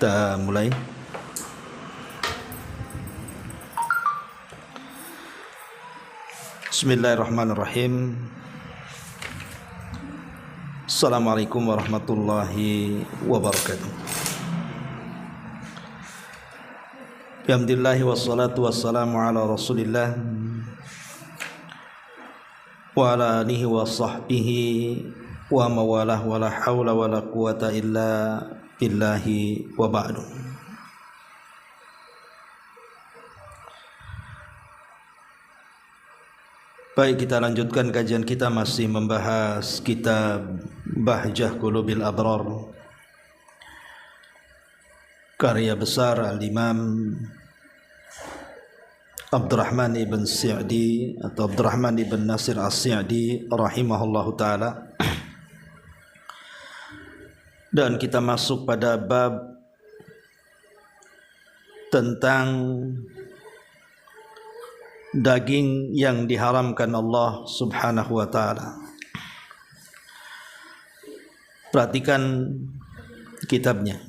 Kita mulai. Bismillahirrahmanirrahim. Assalamualaikum warahmatullahi wabarakatuh. Alhamdulillah wassalatu wassalamu ala Rasulillah wa ala alihi wa sahbihi wa mawalah wa la hawla wa la quwata illa billahi wa ba'du. Baik, kita lanjutkan kajian kita, masih membahas kitab Bahjah Qulubil Abrar, karya besar Al-Imam Abdurrahman ibn Sa'di atau Abdurrahman ibn Nasir As-Sa'di rahimahullahu ta'ala. Dan kita masuk pada bab tentang daging yang diharamkan Allah subhanahu wa ta'ala. Perhatikan kitabnya.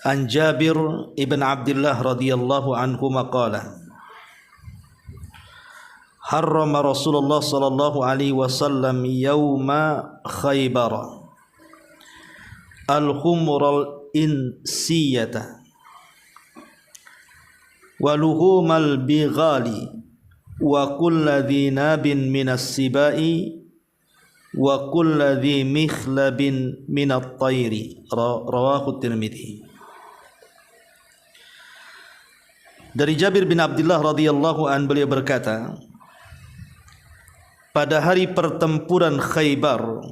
An Jabir ibn Abdullah radhiyallahu anhu maqala harrama Rasulullah sallallahu alaihi wasallam yawma Khaybar al-khumur al-insiyata wa luhumal bighali wa kullu dhi nabin minas sibai wa kullu dhi mikhlabin minat tayri. Rawahu Tirmidzi. Dari Jabir bin Abdullah radhiyallahu an, beliau berkata, pada hari pertempuran Khaybar,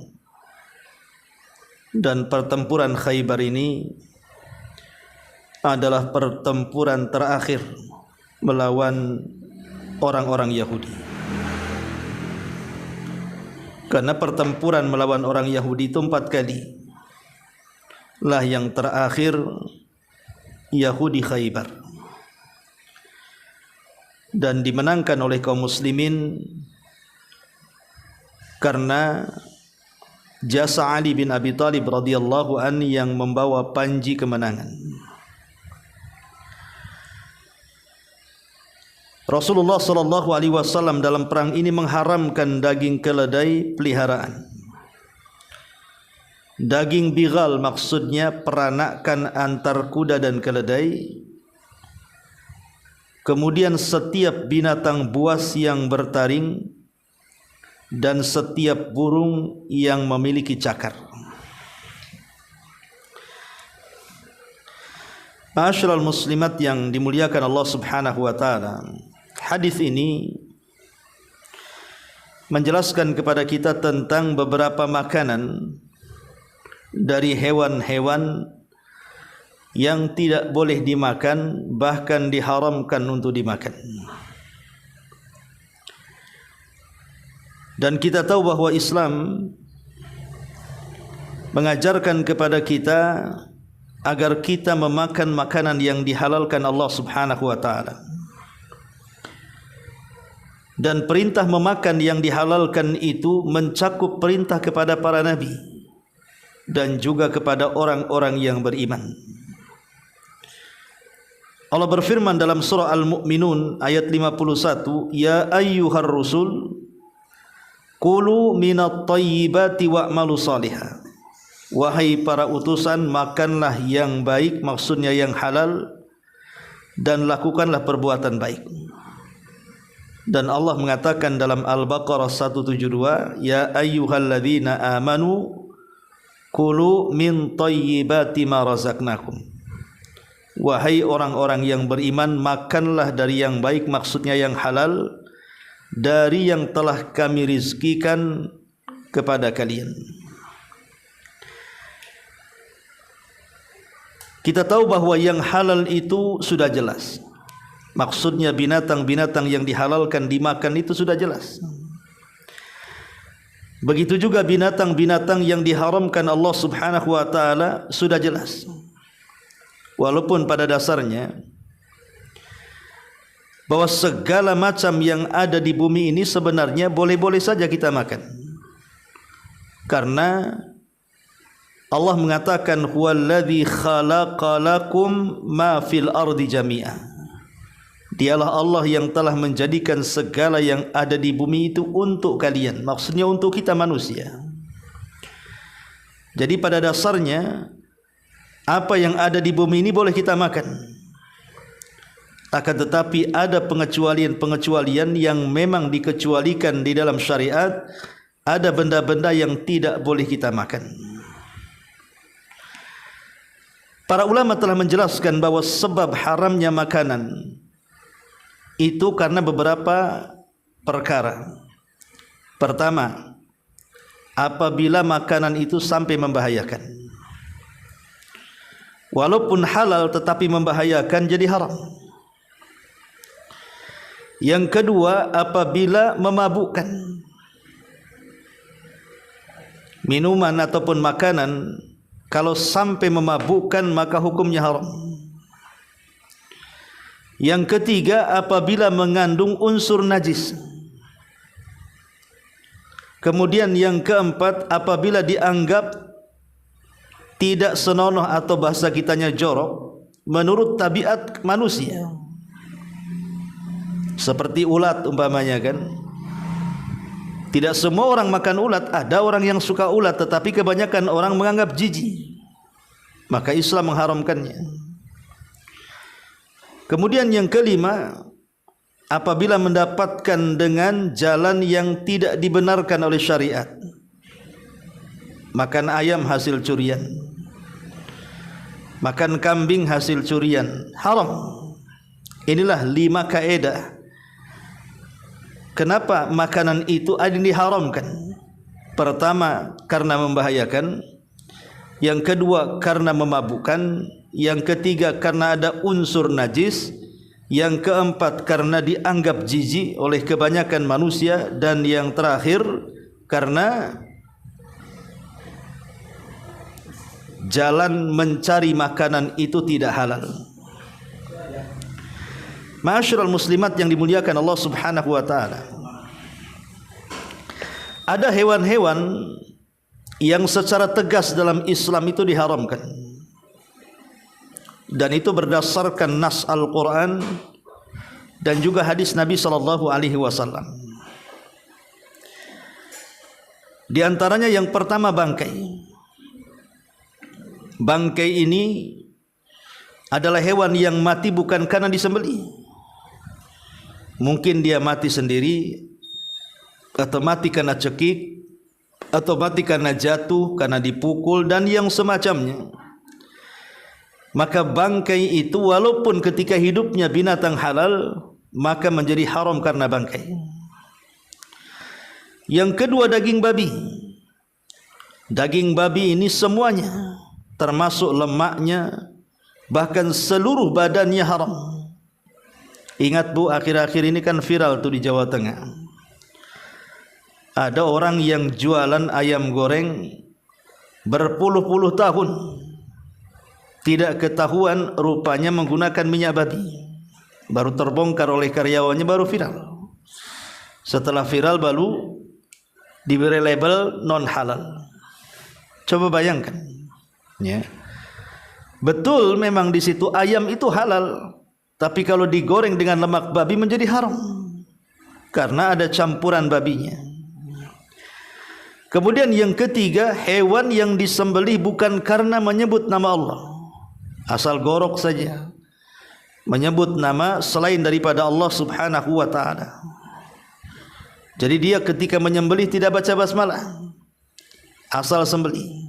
dan pertempuran Khaybar ini adalah pertempuran terakhir melawan orang-orang Yahudi. Karena pertempuran melawan orang Yahudi itu 4 kali. Lah yang terakhir Yahudi Khaybar, dan dimenangkan oleh kaum muslimin karena jasa Ali bin Abi Thalib radhiyallahu an yang membawa panji kemenangan. Rasulullah sallallahu alaihi wasallam dalam perang ini mengharamkan daging keledai peliharaan. Daging bighal maksudnya peranakan antar kuda dan keledai. Kemudian setiap binatang buas yang bertaring dan setiap burung yang memiliki cakar. Ma'asyiral muslimat yang dimuliakan Allah subhanahu wa ta'ala, hadis ini menjelaskan kepada kita tentang beberapa makanan dari hewan-hewan yang tidak boleh dimakan, bahkan diharamkan untuk dimakan. Dan kita tahu bahwa Islam mengajarkan kepada kita agar kita memakan makanan yang dihalalkan Allah subhanahu wa ta'ala. Dan perintah memakan yang dihalalkan itu mencakup perintah kepada para nabi dan juga kepada orang-orang yang beriman. Allah berfirman dalam surah Al-Mu'minun ayat 51, ya ayyuhar rusul Kulu minat tayyibati wa'malu salihah. Wahai para utusan, makanlah yang baik, maksudnya yang halal, dan lakukanlah perbuatan baik. Dan Allah mengatakan dalam Al-Baqarah 172, ya ayyuhalladzina amanu kulu min tayyibati ma razaqnakum. Wahai orang-orang yang beriman, makanlah dari yang baik, maksudnya yang halal, dari yang telah kami rizkikan kepada kalian. Kita tahu bahwa yang halal itu sudah jelas. Maksudnya binatang-binatang yang dihalalkan dimakan itu sudah jelas. Begitu juga binatang-binatang yang diharamkan Allah subhanahu wa ta'ala sudah jelas. Walaupun pada dasarnya bahwa segala macam yang ada di bumi ini sebenarnya boleh-boleh saja kita makan. Karena Allah mengatakan huwallazi khalaqalakum ma fil ardi jami'a. Dialah Allah yang telah menjadikan segala yang ada di bumi itu untuk kalian. Maksudnya untuk kita manusia. Jadi pada dasarnya apa yang ada di bumi ini boleh kita makan. Akan tetapi ada pengecualian-pengecualian yang memang dikecualikan di dalam syariat. Ada benda-benda yang tidak boleh kita makan. Para ulama telah menjelaskan bahawa sebab haramnya makanan itu karena beberapa perkara. Pertama, apabila makanan itu sampai membahayakan. Walaupun halal tetapi membahayakan jadi haram. Yang kedua, apabila memabukkan. Minuman ataupun makanan kalau sampai memabukkan maka hukumnya haram. Yang ketiga, apabila mengandung unsur najis. Kemudian yang keempat, apabila dianggap tidak senonoh atau bahasa kitanya jorok menurut tabiat manusia. Seperti ulat umpamanya kan. Tidak semua orang makan ulat. Ada orang yang suka ulat, tetapi kebanyakan orang menganggap jijik. Maka Islam mengharamkannya. Kemudian yang kelima, apabila mendapatkan dengan jalan yang tidak dibenarkan oleh syariat. Makan ayam hasil curian, makan kambing hasil curian, haram. Inilah 5 kaedah kenapa makanan itu ada yang diharamkan. Pertama, karena membahayakan. Yang kedua, karena memabukkan. Yang ketiga, karena ada unsur najis. Yang keempat, karena dianggap jijik oleh kebanyakan manusia. Dan yang terakhir, karena jalan mencari makanan itu tidak halal. Ma'asyiral muslimat yang dimuliakan Allah Subhanahu wa taala. Ada hewan-hewan yang secara tegas dalam Islam itu diharamkan. Dan itu berdasarkan nas Al-Qur'an dan juga hadis Nabi sallallahu alaihi wasallam. Di antaranya yang pertama bangkai. Bangkai ini adalah hewan yang mati bukan karena disembelih. Mungkin dia mati sendiri, atau mati karena cekik, atau mati karena jatuh, karena dipukul, dan yang semacamnya. Maka bangkai itu walaupun ketika hidupnya binatang halal, maka menjadi haram karena bangkai. Yang kedua, daging babi. Daging babi ini semuanya, termasuk lemaknya, bahkan seluruh badannya haram. Ingat bu, akhir-akhir ini kan viral tuh di Jawa Tengah. Ada orang yang jualan ayam goreng berpuluh-puluh tahun, tidak ketahuan rupanya menggunakan minyak babi. Baru terbongkar oleh karyawannya, baru viral. Setelah viral baru diberi label non halal. Coba bayangkan, ya. Betul memang di situ ayam itu halal. Tapi kalau digoreng dengan lemak babi menjadi haram. Karena ada campuran babinya. Kemudian yang ketiga, hewan yang disembelih bukan karena menyebut nama Allah. Asal gorok saja. Menyebut nama selain daripada Allah Subhanahu wa ta'ala. Jadi dia ketika menyembelih tidak baca basmalah. Asal sembelih.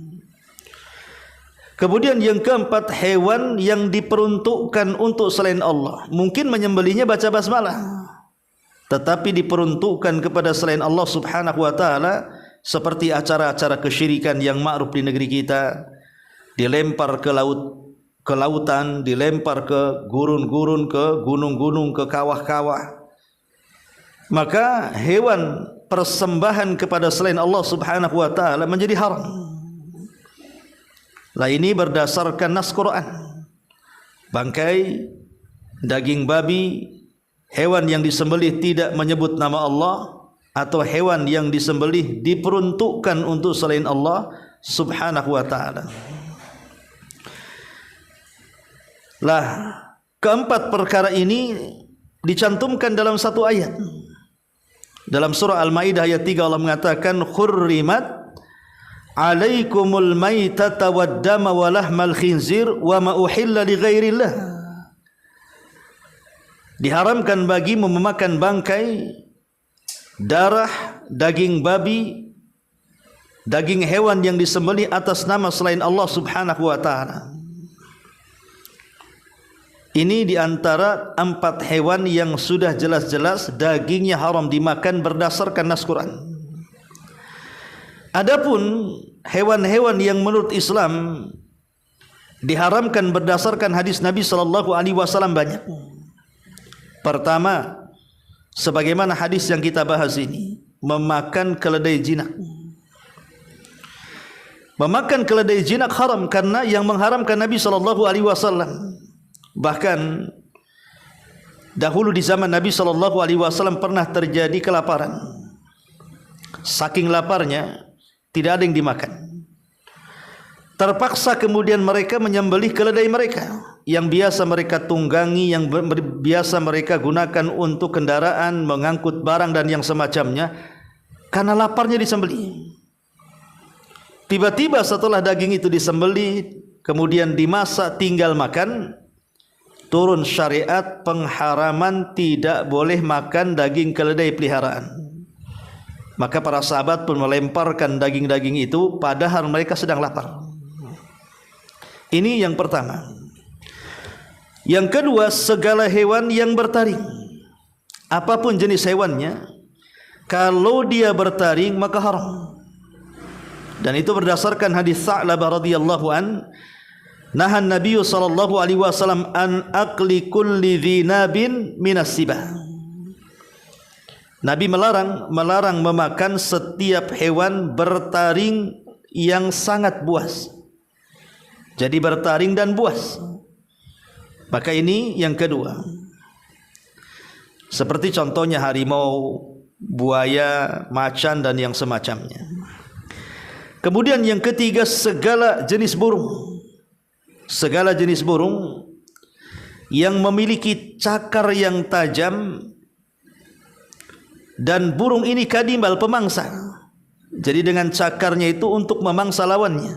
Kemudian yang keempat, hewan yang diperuntukkan untuk selain Allah. Mungkin menyembelihnya baca basmalah, tetapi diperuntukkan kepada selain Allah Subhanahu wa ta'ala. Seperti acara-acara kesyirikan yang ma'ruf di negeri kita. Dilempar ke lautan, dilempar ke gurun-gurun, ke gunung-gunung, ke kawah-kawah. Maka hewan persembahan kepada selain Allah Subhanahu wa ta'ala menjadi haram. Lah ini berdasarkan nas Quran. Bangkai, daging babi, hewan yang disembelih tidak menyebut nama Allah, atau hewan yang disembelih diperuntukkan untuk selain Allah, Subhanahu wa ta'ala. Lah, keempat perkara ini dicantumkan dalam satu ayat. Dalam surah Al-Maidah ayat 3 Allah mengatakan hurrimat alaikumul maitata waddama wa lahmal khinzir wa ma uhilla li ghairillah. Diharamkan bagimu memakan bangkai, darah, daging babi, daging hewan yang disembelih atas nama selain Allah Subhanahu wa ta'ala. Ini diantara 4 hewan yang sudah jelas-jelas dagingnya haram dimakan berdasarkan nas Quran. Adapun hewan-hewan yang menurut Islam diharamkan berdasarkan hadis Nabi sallallahu alaihi wasallam banyak. Pertama, sebagaimana hadis yang kita bahas ini, memakan keledai jinak. Memakan keledai jinak haram karena yang mengharamkan Nabi sallallahu alaihi wasallam. Bahkan dahulu di zaman Nabi sallallahu alaihi wasallam pernah terjadi kelaparan. Saking laparnya tidak ada yang dimakan. Terpaksa kemudian mereka menyembelih keledai mereka yang biasa mereka tunggangi, yang biasa mereka gunakan untuk kendaraan, mengangkut barang dan yang semacamnya. Karena laparnya disembelih. Tiba-tiba setelah daging itu disembelih, kemudian dimasak tinggal makan, turun syariat pengharaman tidak boleh makan daging keledai peliharaan. Maka para sahabat pun melemparkan daging-daging itu padahal mereka sedang lapar. Ini yang pertama. Yang kedua, segala hewan yang bertaring, apapun jenis hewannya, kalau dia bertaring maka haram. Dan itu berdasarkan hadis Sa'labah radhiyallahu an, nahan Nabi sallallahu alaihi wasallam an akli kulli dhinabin minas sibah. Nabi melarang memakan setiap hewan bertaring yang sangat buas. Jadi bertaring dan buas. Maka ini yang kedua. Seperti contohnya harimau, buaya, macan dan yang semacamnya. Kemudian yang ketiga, segala jenis burung. Segala jenis burung yang memiliki cakar yang tajam dan burung ini kadimal, pemangsa. Jadi dengan cakarnya itu untuk memangsa lawannya.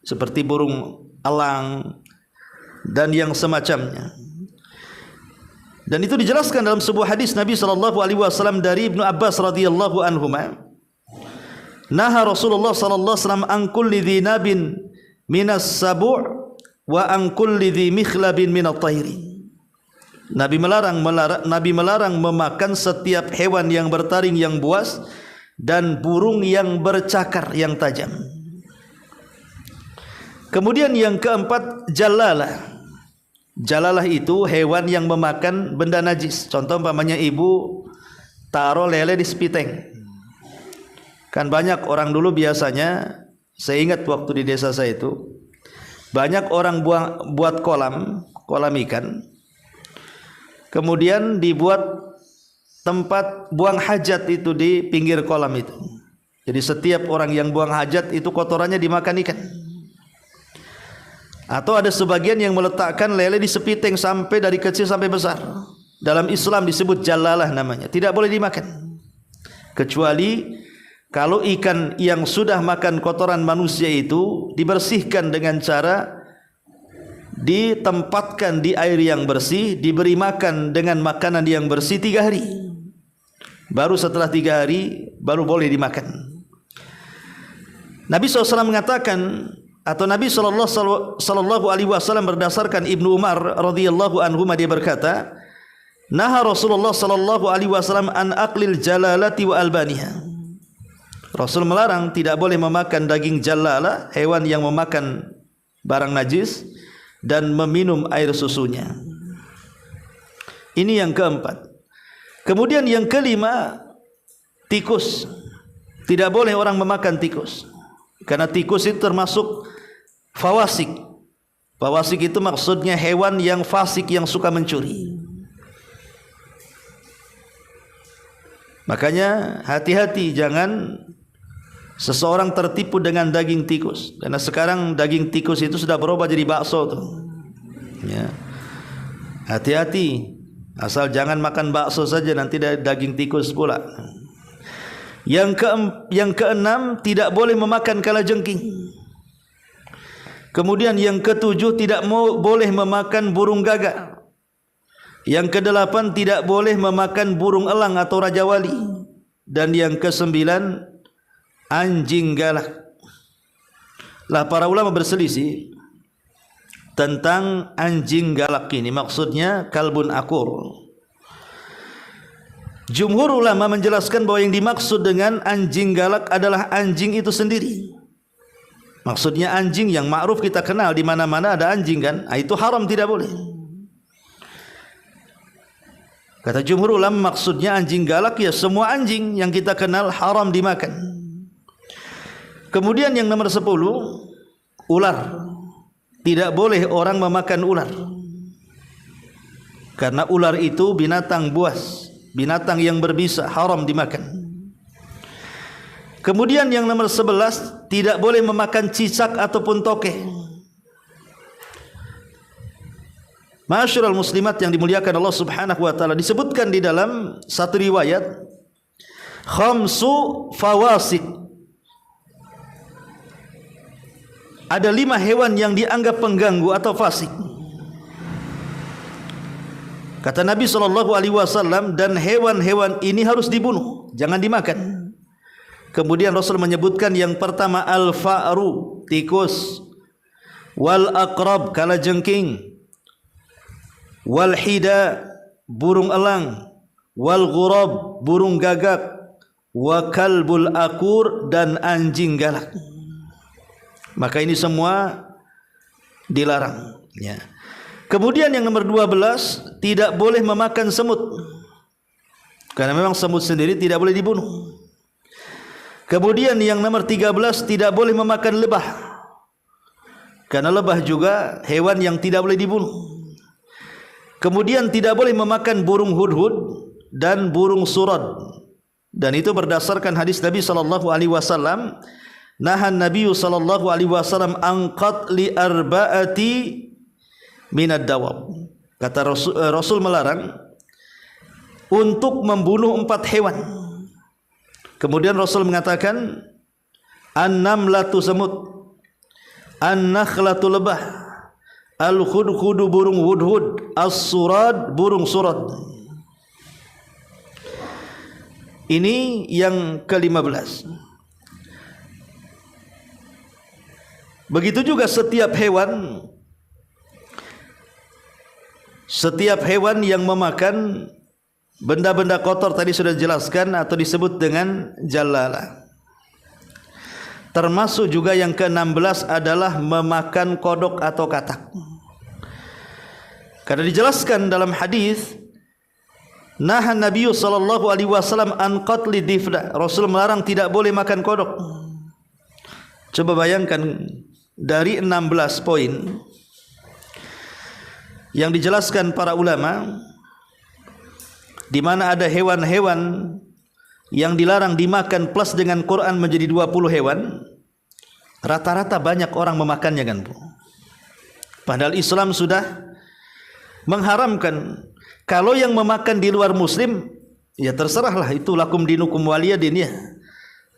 Seperti burung elang dan yang semacamnya. Dan itu dijelaskan dalam sebuah hadis Nabi sallallahu alaihi wasallam dari Ibnu Abbas radhiyallahu anhuma. Naha Rasulullah sallallahu alaihi wasallam an kulli dhinabin minas sabu' wa an kulli dhi mikhlabin minat tayri. Nabi melarang memakan setiap hewan yang bertaring yang buas dan burung yang bercakar yang tajam. Kemudian yang keempat, jalalah. Jalalah itu hewan yang memakan benda najis. Contoh umpamanya ibu taruh lele di sepiteng. Kan banyak orang dulu biasanya, saya ingat waktu di desa saya itu, banyak orang buat kolam ikan. Kemudian dibuat tempat buang hajat itu di pinggir kolam itu. Jadi setiap orang yang buang hajat itu kotorannya dimakan ikan. Atau ada sebagian yang meletakkan lele di sepiteng sampai dari kecil sampai besar. Dalam Islam disebut jalalah namanya. Tidak boleh dimakan. Kecuali kalau ikan yang sudah makan kotoran manusia itu dibersihkan dengan cara ditempatkan di air yang bersih, diberi makan dengan makanan yang bersih 3 hari. Baru setelah 3 hari baru boleh dimakan. Nabi SAW mengatakan, atau Nabi sallallahu alaihi wasallam berdasarkan Ibnu Umar radhiyallahu anhu, dia berkata, naha Rasulullah sallallahu alaihi wasallam an aqlil jalalati wa albaniha. Rasul melarang tidak boleh memakan daging jalalah, hewan yang memakan barang najis, dan meminum air susunya. Ini yang keempat. Kemudian yang kelima, tikus. Tidak boleh orang memakan tikus, karena tikus itu termasuk fawasik. Fawasik itu maksudnya hewan yang fasik, yang suka mencuri. Makanya hati-hati, jangan seseorang tertipu dengan daging tikus, karena sekarang daging tikus itu sudah berubah jadi bakso tuh. Ya. Hati-hati, asal jangan makan bakso saja, nanti daging tikus pula. Yang keenam, tidak boleh memakan kalajengking. Kemudian yang ketujuh, tidak boleh memakan burung gagak. Yang kedelapan, tidak boleh memakan burung elang atau raja wali. Dan yang kesembilan, anjing galak. Lah para ulama berselisih tentang anjing galak ini, maksudnya kalbun akur. Jumhur ulama menjelaskan bahwa yang dimaksud dengan anjing galak adalah anjing itu sendiri. Maksudnya anjing yang ma'ruf kita kenal, di mana-mana ada anjing kan, itu haram, tidak boleh. Kata jumhur ulama, maksudnya anjing galak ya semua anjing yang kita kenal haram dimakan. Kemudian yang nomor 10, ular. Tidak boleh orang memakan ular, karena ular itu binatang buas, binatang yang berbisa, haram dimakan. Kemudian yang nomor 11, tidak boleh memakan cicak ataupun tokek. Ma'asyiral muslimat yang dimuliakan Allah Subhanahu wa taala, disebutkan di dalam satu riwayat, khamsu fawasik. Ada 5 hewan yang dianggap pengganggu atau fasik. Kata Nabi SAW, dan hewan-hewan ini harus dibunuh, jangan dimakan. Kemudian Rasul menyebutkan yang pertama al-fa'ru, tikus, wal aqrab, kalajengking, wal hida, burung elang, wal ghurab, burung gagak, wa kalbul akur, dan anjing galak. Maka ini semua dilarang, ya. Kemudian yang nomor 12, tidak boleh memakan semut, karena memang semut sendiri tidak boleh dibunuh. Kemudian yang nomor 13, tidak boleh memakan lebah, karena lebah juga hewan yang tidak boleh dibunuh. Kemudian tidak boleh memakan burung hudhud dan burung surad, dan itu berdasarkan hadis Nabi SAW. Nahan Nabi SAW an qatli arba'ati minad dawab. Kata Rasul melarang untuk membunuh 4 hewan. Kemudian Rasul mengatakan, an-namlatu semut, an-nakhlatu lebah, al-khudkhudu burung hudhud, as-surad burung surad. Ini yang ke-15. Begitu juga setiap hewan yang memakan benda-benda kotor tadi sudah dijelaskan atau disebut dengan jalala. Termasuk juga yang ke-16 adalah memakan kodok atau katak. Karena dijelaskan dalam hadis, nahan Nabi SAW an qatli difda. Rasul melarang tidak boleh makan kodok. Coba bayangkan, dari 16 poin yang dijelaskan para ulama, di mana ada hewan-hewan yang dilarang dimakan plus dengan Quran menjadi 20 hewan, rata-rata banyak orang memakannya kan Bu. Padahal Islam sudah mengharamkan. Kalau yang memakan di luar muslim, ya terserahlah, itu lakum dinukum waliyadin ya.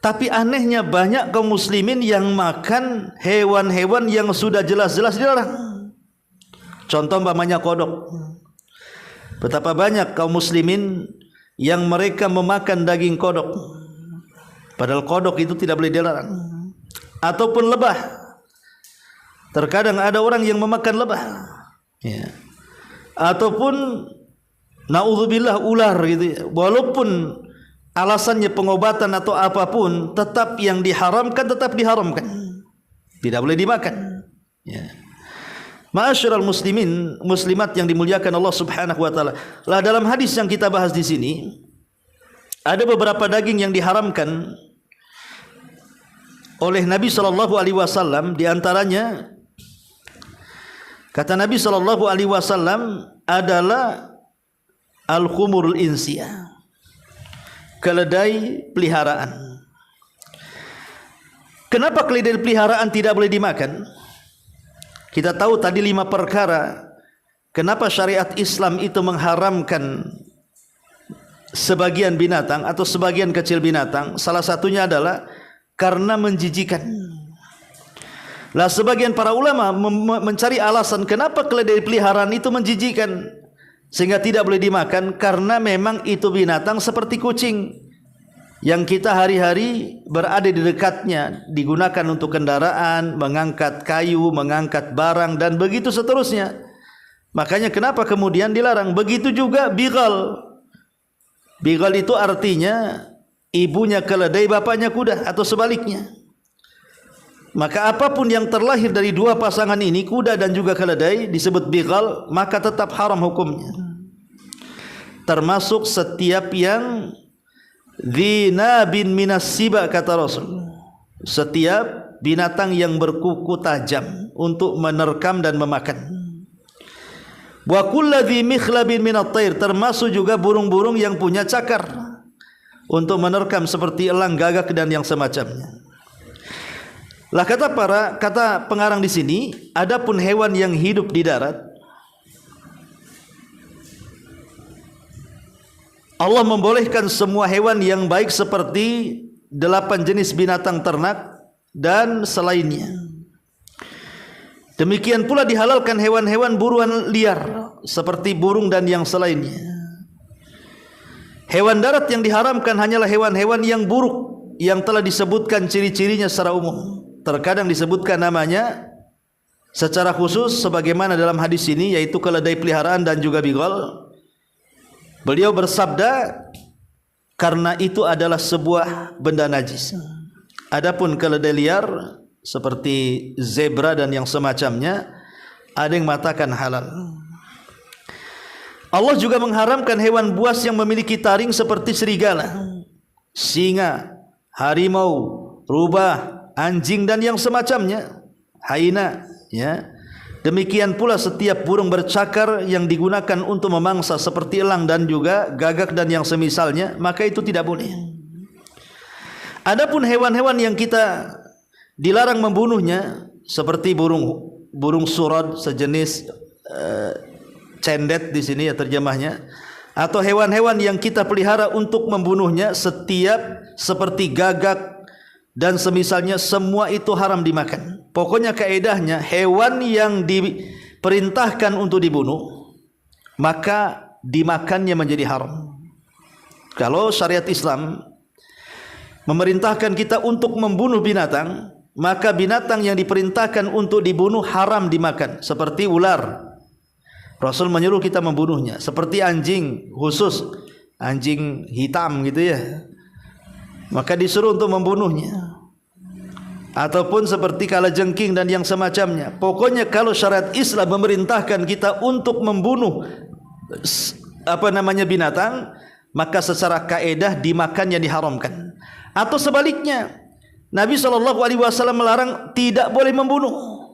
Tapi anehnya banyak kaum muslimin yang makan hewan-hewan yang sudah jelas-jelas dilarang. Contoh umpamanya kodok. Betapa banyak kaum muslimin yang mereka memakan daging kodok, padahal kodok itu tidak boleh dilarang. Ataupun lebah. Terkadang ada orang yang memakan lebah, ya. Ataupun naudzubillah ular gitu ya. Walaupun alasannya pengobatan atau apapun, tetap yang diharamkan tetap diharamkan, tidak boleh dimakan, ya. Ma'asyiral muslimin muslimat yang dimuliakan Allah Subhanahu wa taala. Lah dalam hadis yang kita bahas di sini ada beberapa daging yang diharamkan oleh Nabi sallallahu alaihi wasallam, di antaranya kata Nabi sallallahu alaihi wasallam adalah al-khumurul insiyah, keledai peliharaan. Kenapa keledai peliharaan tidak boleh dimakan? Kita tahu tadi 5 perkara. Kenapa syariat Islam itu mengharamkan sebagian binatang atau sebagian kecil binatang? Salah satunya adalah karena menjijikan. Lah sebagian para ulama mencari alasan kenapa keledai peliharaan itu menjijikan sehingga tidak boleh dimakan, karena memang itu binatang seperti kucing yang kita hari-hari berada di dekatnya, digunakan untuk kendaraan, mengangkat kayu, mengangkat barang dan begitu seterusnya. Makanya kenapa kemudian dilarang. Begitu juga bighal. Bighal itu artinya ibunya keledai, bapaknya kuda, atau sebaliknya. Maka apapun yang terlahir dari 2 pasangan ini, kuda dan juga keledai, disebut bighal, maka tetap haram hukumnya. Termasuk setiap yang dzinabin minas siba, kata Rasul. Setiap binatang yang berkuku tajam untuk menerkam dan memakan. Wa kullu dzi mikhlabin minat thair, termasuk juga burung-burung yang punya cakar untuk menerkam seperti elang, gagak dan yang semacamnya. Lah kata pengarang di sini, adapun hewan yang hidup di darat, Allah membolehkan semua hewan yang baik seperti 8 jenis binatang ternak dan selainnya. Demikian pula dihalalkan hewan-hewan buruan liar seperti burung dan yang selainnya. Hewan darat yang diharamkan hanyalah hewan-hewan yang buruk yang telah disebutkan ciri-cirinya secara umum. Terkadang disebutkan namanya secara khusus sebagaimana dalam hadis ini, yaitu keledai peliharaan dan juga bighal. Beliau bersabda, karena itu adalah sebuah benda najis. Adapun keledai liar seperti zebra dan yang semacamnya, ada yang mengatakan halal. Allah juga mengharamkan hewan buas yang memiliki taring seperti serigala, singa, harimau, rubah, anjing dan yang semacamnya, haina, ya. Demikian pula setiap burung bercakar yang digunakan untuk memangsa seperti elang dan juga gagak dan yang semisalnya, maka itu tidak boleh. Adapun hewan-hewan yang kita dilarang membunuhnya seperti burung surad sejenis cendet di sini ya terjemahnya, atau hewan-hewan yang kita pelihara untuk membunuhnya, setiap seperti gagak dan semisalnya, semua itu haram dimakan. Pokoknya kaedahnya hewan yang diperintahkan untuk dibunuh, maka dimakannya menjadi haram. Kalau syariat Islam memerintahkan kita untuk membunuh binatang, maka binatang yang diperintahkan untuk dibunuh haram dimakan. Seperti ular, Rasul menyuruh kita membunuhnya. Seperti anjing, khusus anjing hitam gitu ya, maka disuruh untuk membunuhnya. Ataupun seperti kalajengking dan yang semacamnya. Pokoknya kalau syariat Islam memerintahkan kita untuk membunuh binatang, maka secara kaedah dimakan yang diharamkan. Atau sebaliknya, Nabi SAW melarang tidak boleh membunuh.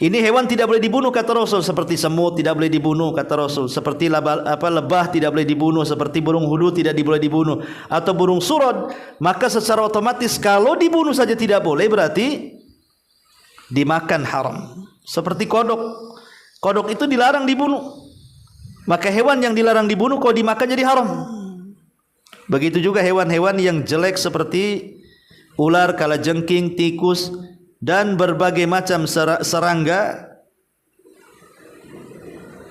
Ini hewan tidak boleh dibunuh kata Rasul, seperti semut tidak boleh dibunuh kata Rasul, seperti lebah tidak boleh dibunuh, seperti burung hudu tidak boleh dibunuh, atau burung surad. Maka secara otomatis kalau dibunuh saja tidak boleh, berarti dimakan haram. Seperti kodok. Kodok itu dilarang dibunuh. Maka hewan yang dilarang dibunuh kalau dimakan jadi haram. Begitu juga hewan-hewan yang jelek seperti ular, kalajengking, tikus dan berbagai macam serangga,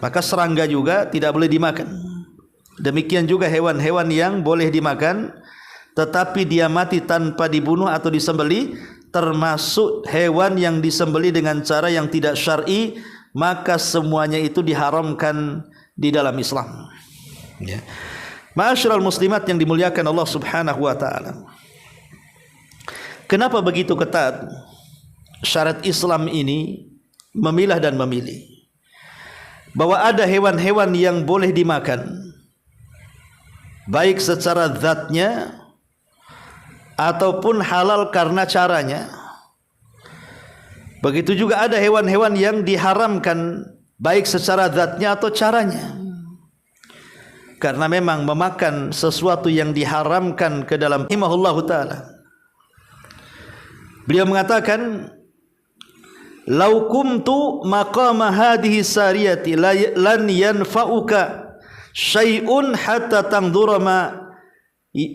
maka serangga juga tidak boleh dimakan. Demikian juga hewan-hewan yang boleh dimakan tetapi dia mati tanpa dibunuh atau disembelih, termasuk hewan yang disembelih dengan cara yang tidak syar'i, maka semuanya itu diharamkan di dalam Islam. Ya. Ma'asyiral muslimat yang dimuliakan Allah Subhanahu wa taala. Kenapa begitu ketat syariat Islam ini memilah dan memilih bahwa ada hewan-hewan yang boleh dimakan baik secara zatnya ataupun halal karena caranya. Begitu juga ada hewan-hewan yang diharamkan baik secara zatnya atau caranya, karena memang memakan sesuatu yang diharamkan ke dalam rahimahullahu ta'ala. Beliau mengatakan, "Lau kumtu maqama hadhihi sariyati lan yanfa'uka syai'un hatta tangdura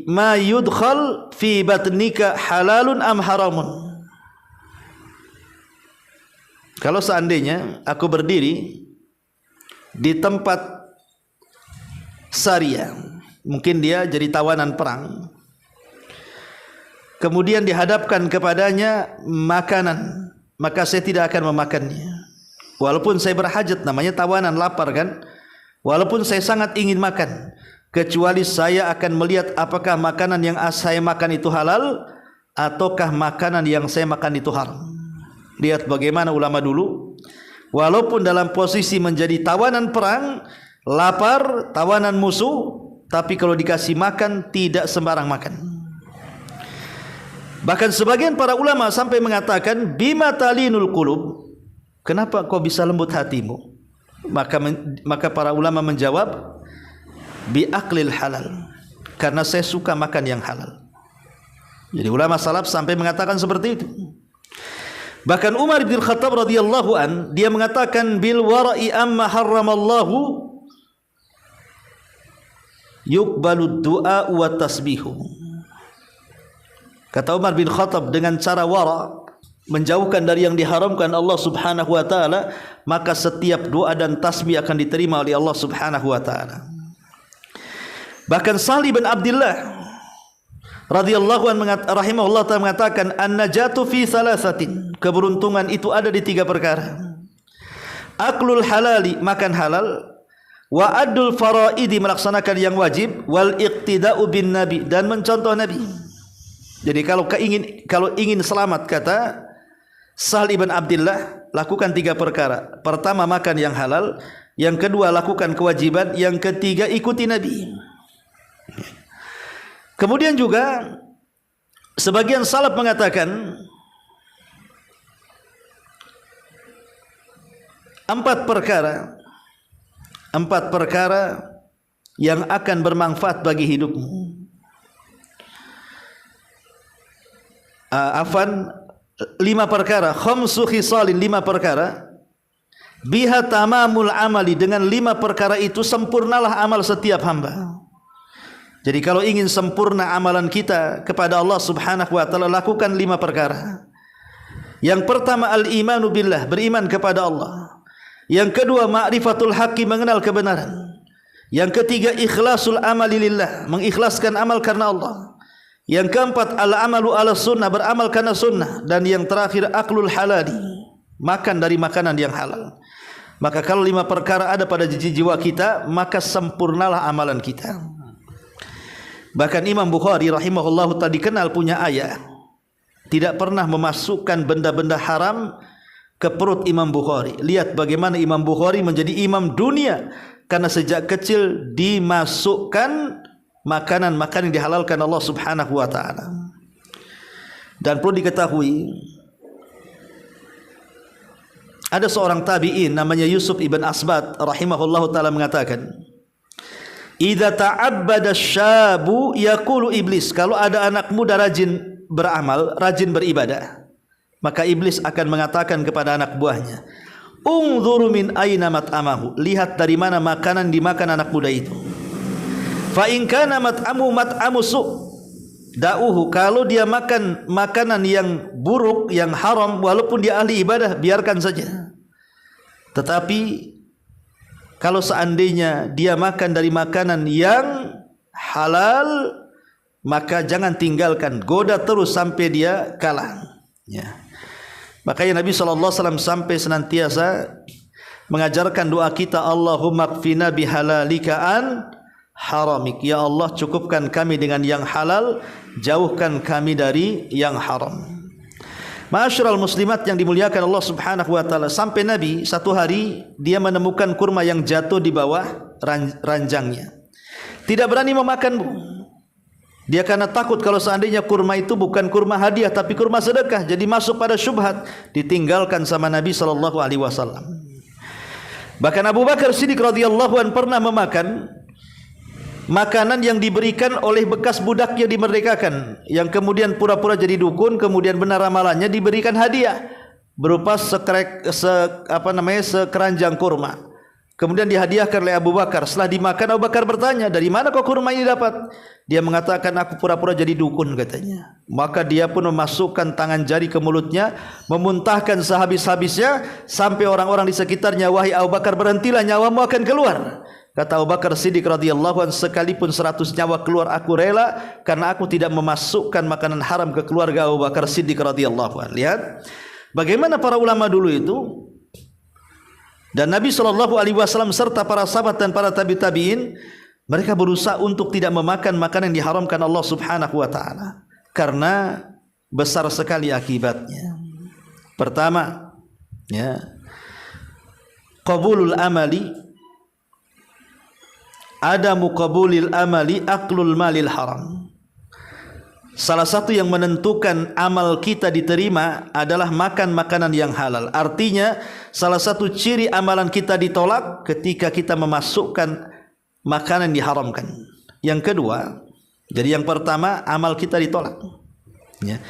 ma yudkhal fi batnika halalun am haramun." Kalau seandainya aku berdiri di tempat Sariyah, mungkin dia jadi tawanan perang, kemudian dihadapkan kepadanya makanan, maka saya tidak akan memakannya. Walaupun saya berhajat, namanya tawanan, lapar kan, walaupun saya sangat ingin makan, kecuali saya akan melihat apakah makanan yang saya makan itu halal ataukah makanan yang saya makan itu haram. Lihat bagaimana ulama dulu, walaupun dalam posisi menjadi tawanan perang, lapar, tawanan musuh, tapi kalau dikasih makan tidak sembarang makan. Bahkan sebagian para ulama sampai mengatakan, bima talinul qulub, kenapa kau bisa lembut hatimu? Maka para ulama menjawab, bi aklil halal, karena saya suka makan yang halal. Jadi ulama salaf sampai mengatakan seperti itu. Bahkan Umar bin Khattab radhiyallahu an, dia mengatakan, bil wara'i amma harramallahu yuqbalud du'a wa tasbihu. Kata Umar bin Khattab, dengan cara wara', menjauhkan dari yang diharamkan Allah subhanahu wa ta'ala, maka setiap doa dan tasbih akan diterima oleh Allah subhanahu wa ta'ala. Bahkan Salih bin Abdullah radhiyallahu anhu rahimahullah ta'ala mengatakan, an-najatu fi thalathatin, keberuntungan itu ada di 3 perkara. Aklul halali, makan halal, wa adul faraidi, melaksanakan yang wajib, wal iqtida'u bin nabi, dan mencontoh nabi. Jadi kalau ingin selamat, kata Sahal ibn Abdullah, lakukan 3 perkara. Pertama, makan yang halal, yang kedua lakukan kewajiban, yang ketiga ikuti nabi. Kemudian juga sebagian salaf mengatakan 4 perkara yang akan bermanfaat bagi hidupmu. 5 perkara, khamsu khisalin, 5 perkara, biha tamamul amali, dengan 5 perkara itu sempurnalah amal setiap hamba. Jadi kalau ingin sempurna amalan kita kepada Allah subhanahu wa ta'ala, lakukan 5 perkara. Yang pertama, al-imanu billah, beriman kepada Allah. Yang kedua, ma'rifatul haqqi, mengenal kebenaran. Yang ketiga, ikhlasul amali lillah, mengikhlaskan amal karena Allah. Yang keempat, al-amalu ala sunnah, beramal karena sunnah. Dan yang terakhir, aklul halali, makan dari makanan yang halal. Maka kalau 5 perkara ada pada jiwa kita, maka sempurnalah amalan kita. Bahkan Imam Bukhari rahimahullah tadi kenal punya ayah, tidak pernah memasukkan benda-benda haram ke perut Imam Bukhari. Lihat bagaimana Imam Bukhari menjadi imam dunia, karena sejak kecil dimasukkan makanan-makanan yang dihalalkan Allah subhanahu wa ta'ala. Dan perlu diketahui, ada seorang tabi'in namanya Yusuf ibn Asbat rahimahullah ta'ala mengatakan, idza ta'abbada syabu yaqulu iblis, kalau ada anak muda rajin beramal, rajin beribadah, maka iblis akan mengatakan kepada anak buahnya, unzuru min aina mat'amahu, lihat dari mana makanan dimakan anak muda itu. Fa in kana mat'amu su', da'uhu, kalau dia makan makanan yang buruk, yang haram, walaupun dia ahli ibadah, biarkan saja. Tetapi kalau seandainya dia makan dari makanan yang halal, maka jangan tinggalkan, goda terus sampai dia kalah. Ya. Makanya Nabi SAW sampai senantiasa mengajarkan doa kita, Allahumma kfina bihalalika an haramik, ya Allah cukupkan kami dengan yang halal, jauhkan kami dari yang haram. Ma'asyiral muslimat yang dimuliakan Allah subhanahu wa ta'ala, sampai Nabi satu hari dia menemukan kurma yang jatuh di bawah ranjangnya, tidak berani memakan, Bu. Dia karena takut kalau seandainya kurma itu bukan kurma hadiah tapi kurma sedekah, jadi masuk pada syubhat, ditinggalkan sama Nabi SAW. Bahkan Abu Bakar Siddiq radhiyallahu anhu pernah memakan makanan yang diberikan oleh bekas budak yang dimerdekakan, yang kemudian pura-pura jadi dukun, kemudian benar ramalannya, diberikan hadiah berupa sekeranjang kurma. Kemudian dihadiahkan oleh Abu Bakar. Setelah dimakan, Abu Bakar bertanya, dari mana kau kurma ini dapat? Dia mengatakan, aku pura-pura jadi dukun, katanya. Maka dia pun memasukkan tangan jari ke mulutnya, memuntahkan sehabis-habisnya, sampai orang-orang di sekitarnya, wahai Abu Bakar, berhentilah, nyawamu akan keluar. Kata Abu Bakar Siddiq radhiyallahu anhu, sekalipun 100 nyawa keluar aku rela, karena aku tidak memasukkan makanan haram ke keluarga Abu Bakar Siddiq radhiyallahu anhu. Lihat bagaimana para ulama dulu itu, dan Nabi SAW serta para sahabat dan para tabi'in, mereka berusaha untuk tidak memakan makanan yang diharamkan Allah Subhanahu wa taala, karena besar sekali akibatnya. Pertama, ya, qabulul amali, adamu qabulil amali aklul malil haram. Salah satu yang menentukan amal kita diterima adalah makan makanan yang halal. Artinya salah satu ciri amalan kita ditolak ketika kita memasukkan makanan yang diharamkan. Yang kedua, jadi yang pertama amal kita ditolak, ya.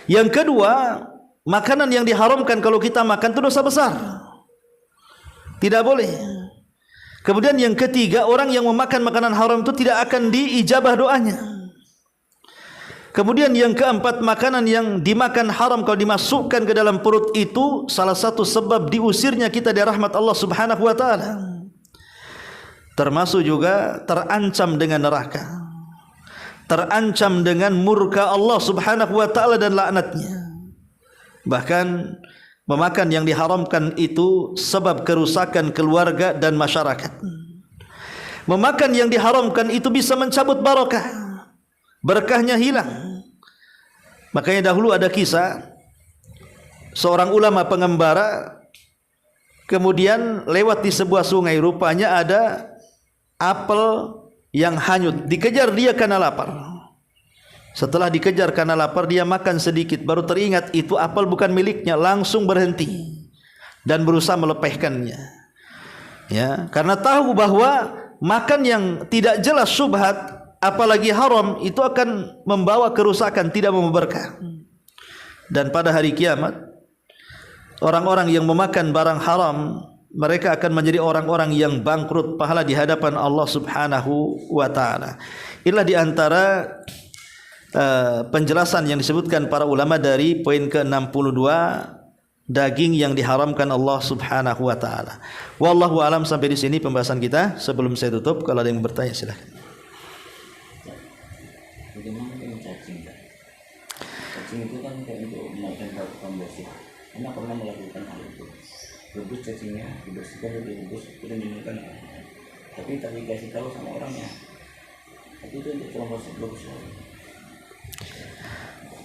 Yang kedua, makanan yang diharamkan kalau kita makan itu dosa besar, tidak boleh. Kemudian yang ketiga, orang yang memakan makanan haram itu tidak akan diijabah doanya. Kemudian yang keempat, makanan yang dimakan haram kalau dimasukkan ke dalam perut itu salah satu sebab diusirnya kita dari rahmat Allah Subhanahu wa taala. Termasuk juga terancam dengan neraka, terancam dengan murka Allah Subhanahu wa taala dan laknatnya. Bahkan memakan yang diharamkan itu sebab kerusakan keluarga dan masyarakat. Memakan yang diharamkan itu bisa mencabut barakah, berkahnya hilang. Makanya dahulu ada kisah seorang ulama pengembara kemudian lewat di sebuah sungai, rupanya ada apel yang hanyut, dikejar dia karena lapar. Setelah dikejar karena lapar, dia makan sedikit, baru teringat itu apel bukan miliknya, langsung berhenti dan berusaha melepehkannya, ya, karena tahu bahwa makan yang tidak jelas syubhat apalagi haram itu akan membawa kerusakan, tidak membawa berkah. Dan pada hari kiamat, orang-orang yang memakan barang haram, mereka akan menjadi orang-orang yang bangkrut pahala di hadapan Allah Subhanahu wa taala. Inilah di antara penjelasan yang disebutkan para ulama dari poin ke-62, daging yang diharamkan Allah Subhanahu wa taala. Wallahu alam. Sampai di sini pembahasan kita. Sebelum saya tutup, kalau ada yang bertanya silakan. Bagaimana dengan cacing? Cacing itu kan kayak untuk menaikkan kekuatan bersih. Anda pernah melakukan hal itu? Rebus cacingnya, dibersihkan, direbus, kemudian diminumkan. Tapi dikasih tahu sama orangnya. Tapi itu untuk promosi bagus.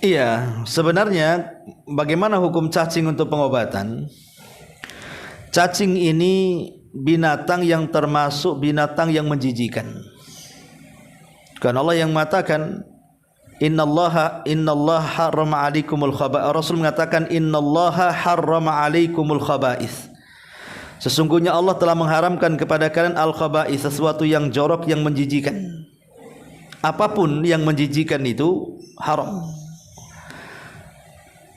Iya, sebenarnya bagaimana hukum cacing untuk pengobatan? Cacing ini binatang yang termasuk binatang yang menjijikan. Karena Allah yang mengatakan innallaha harrama 'alaikumul khaba'ith. Rasul mengatakan innallaha harrama 'alaikumul khaba'ith. Sesungguhnya Allah telah mengharamkan kepada kalian al-khaba'ith, sesuatu yang jorok, yang menjijikan. Apapun yang menjijikan itu haram.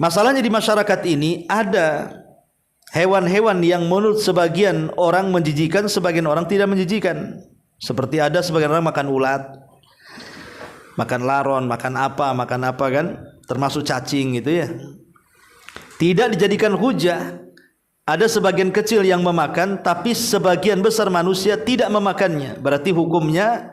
Masalahnya di masyarakat ini ada hewan-hewan yang menurut sebagian orang menjijikan, sebagian orang tidak menjijikan. Seperti ada sebagian orang makan ulat, makan laron, makan apa kan, termasuk cacing gitu ya. Tidak dijadikan hujah. Ada sebagian kecil yang memakan, tapi sebagian besar manusia tidak memakannya. Berarti hukumnya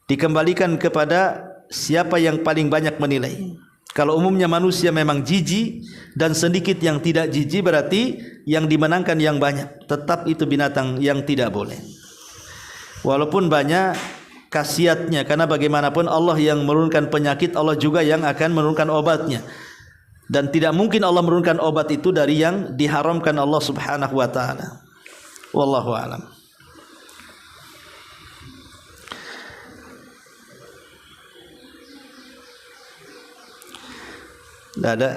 dikembalikan kepada siapa yang paling banyak menilai. Kalau umumnya manusia memang jijik dan sedikit yang tidak jijik, berarti yang dimenangkan yang banyak. Tetap itu binatang yang tidak boleh. Walaupun banyak khasiatnya, karena bagaimanapun Allah yang menurunkan penyakit, Allah juga yang akan menurunkan obatnya. Dan tidak mungkin Allah menurunkan obat itu dari yang diharamkan Allah Subhanahu wa taala. Wallahu a'lam. Tidak ada.